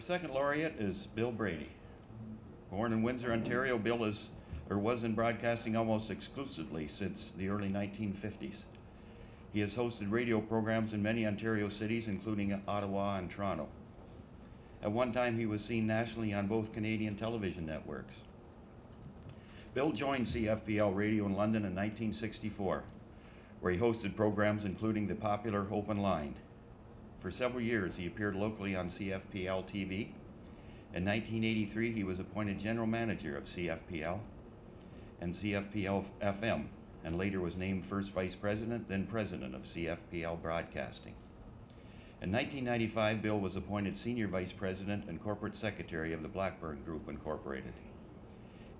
second laureate is Bill Brady. Born in Windsor, Ontario, Bill was in broadcasting almost exclusively since the early 1950s. He has hosted radio programs in many Ontario cities, including Ottawa and Toronto. At one time, he was seen nationally on both Canadian television networks. Bill joined CFPL Radio in London in 1964, where he hosted programs including the popular Open Line. For several years, he appeared locally on CFPL TV. In 1983, he was appointed general manager of CFPL and CFPL FM, and later was named first vice president, then president of CFPL Broadcasting. In 1995, Bill was appointed senior vice president and corporate secretary of the Blackburn Group Incorporated.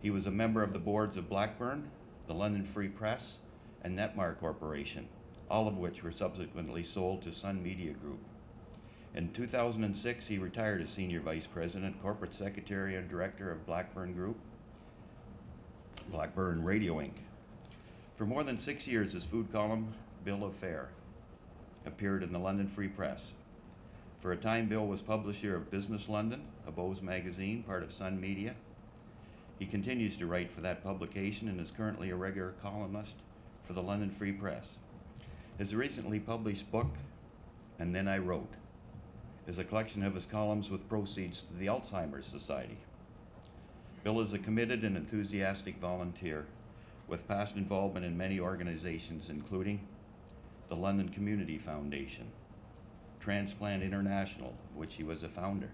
He was a member of the boards of Blackburn, the London Free Press, and Netmar Corporation, all of which were subsequently sold to Sun Media Group. In 2006, he retired as senior vice president, corporate secretary, and director of Blackburn Group, Blackburn Radio Inc. For more than 6 years, his food column, Bill of Fare, appeared in the London Free Press. For a time, Bill was publisher of Business London, a Bose magazine, part of Sun Media. He continues to write for that publication and is currently a regular columnist for the London Free Press. His recently published book, And Then I Wrote, is a collection of his columns with proceeds to the Alzheimer's Society. Bill is a committed and enthusiastic volunteer with past involvement in many organizations, including the London Community Foundation, Transplant International, of which he was a founder,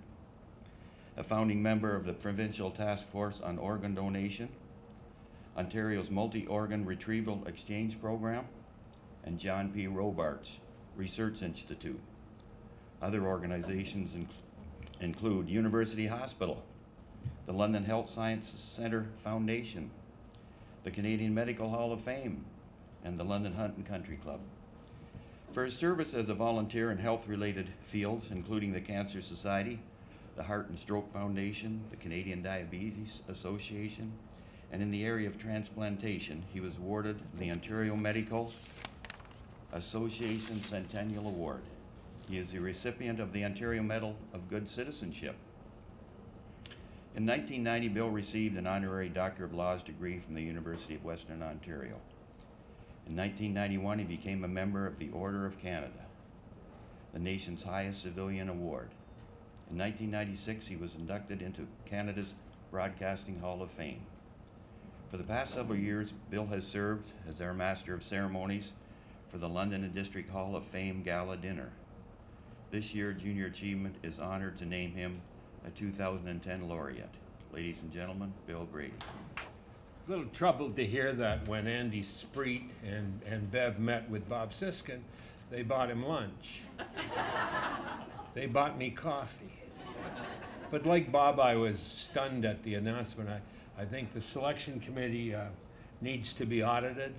a founding member of the Provincial Task Force on Organ Donation, Ontario's Multi-Organ Retrieval Exchange Program, and John P. Robarts Research Institute. Other organizations include University Hospital, the London Health Sciences Centre Foundation, the Canadian Medical Hall of Fame, and the London Hunt and Country Club. For his service as a volunteer in health-related fields, including the Cancer Society, the Heart and Stroke Foundation, the Canadian Diabetes Association, and in the area of transplantation, he was awarded the Ontario Medical Association Centennial Award. He is the recipient of the Ontario Medal of Good Citizenship. In 1990, Bill received an honorary Doctor of Laws degree from the University of Western Ontario. In 1991, he became a member of the Order of Canada, the nation's highest civilian award. In 1996, he was inducted into Canada's Broadcasting Hall of Fame. For the past several years, Bill has served as our Master of Ceremonies for the London and District Hall of Fame Gala Dinner. This year, Junior Achievement is honored to name him a 2010 laureate. Ladies and gentlemen, Bill Brady. A little troubled to hear that when Andy Spreet and Bev met with Bob Siskin, they bought him lunch. They bought me coffee. But like Bob, I was stunned at the announcement. I think the selection committee needs to be audited.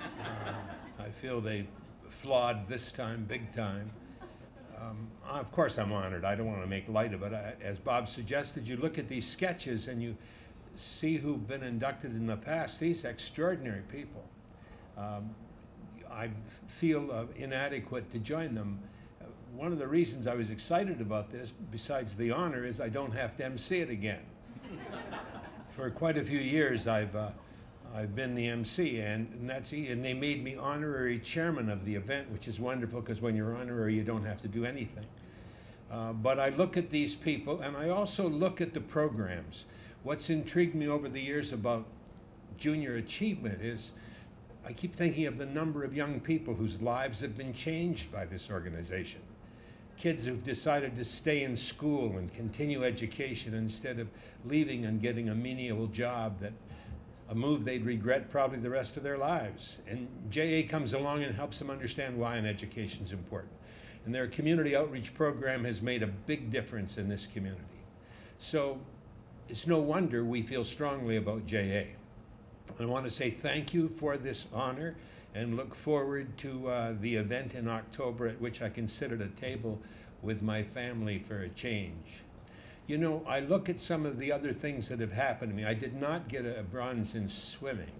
I feel they flawed this time, big time. Of course I'm honored. I don't want to make light of it. As Bob suggested, you look at these sketches and you see who've been inducted in the past, these extraordinary people. I feel inadequate to join them. One of the reasons I was excited about this, besides the honor, is I don't have to MC it again. For quite a few years, I've been the MC, and they made me honorary chairman of the event, which is wonderful because when you're honorary, you don't have to do anything. But I look at these people, and I also look at the programs. What's intrigued me over the years about Junior Achievement is I keep thinking of the number of young people whose lives have been changed by this organization. Kids who've decided to stay in school and continue education instead of leaving and getting a menial job, that a move they'd regret probably the rest of their lives. And JA comes along and helps them understand why an education is important. And their community outreach program has made a big difference in this community. So it's no wonder we feel strongly about JA. I want to say thank you for this honor and look forward to the event in October at which I can sit at a table with my family for a change. You know, I look at some of the other things that have happened to me. I did not get a bronze in swimming.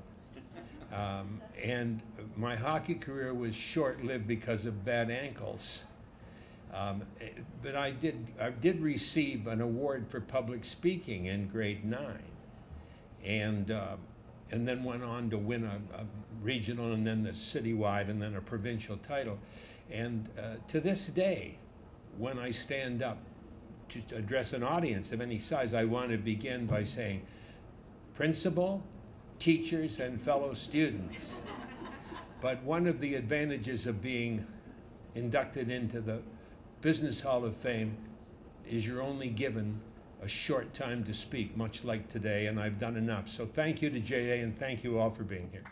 And my hockey career was short-lived because of bad ankles. But I did receive an award for public speaking in grade 9, and then went on to win a regional, and then the citywide, and then a provincial title. And to this day, when I stand up to address an audience of any size, I want to begin by saying, principal, teachers, and fellow students. But one of the advantages of being inducted into the Business Hall of Fame is you're only given a short time to speak, much like today, and I've done enough. So thank you to JA, and thank you all for being here.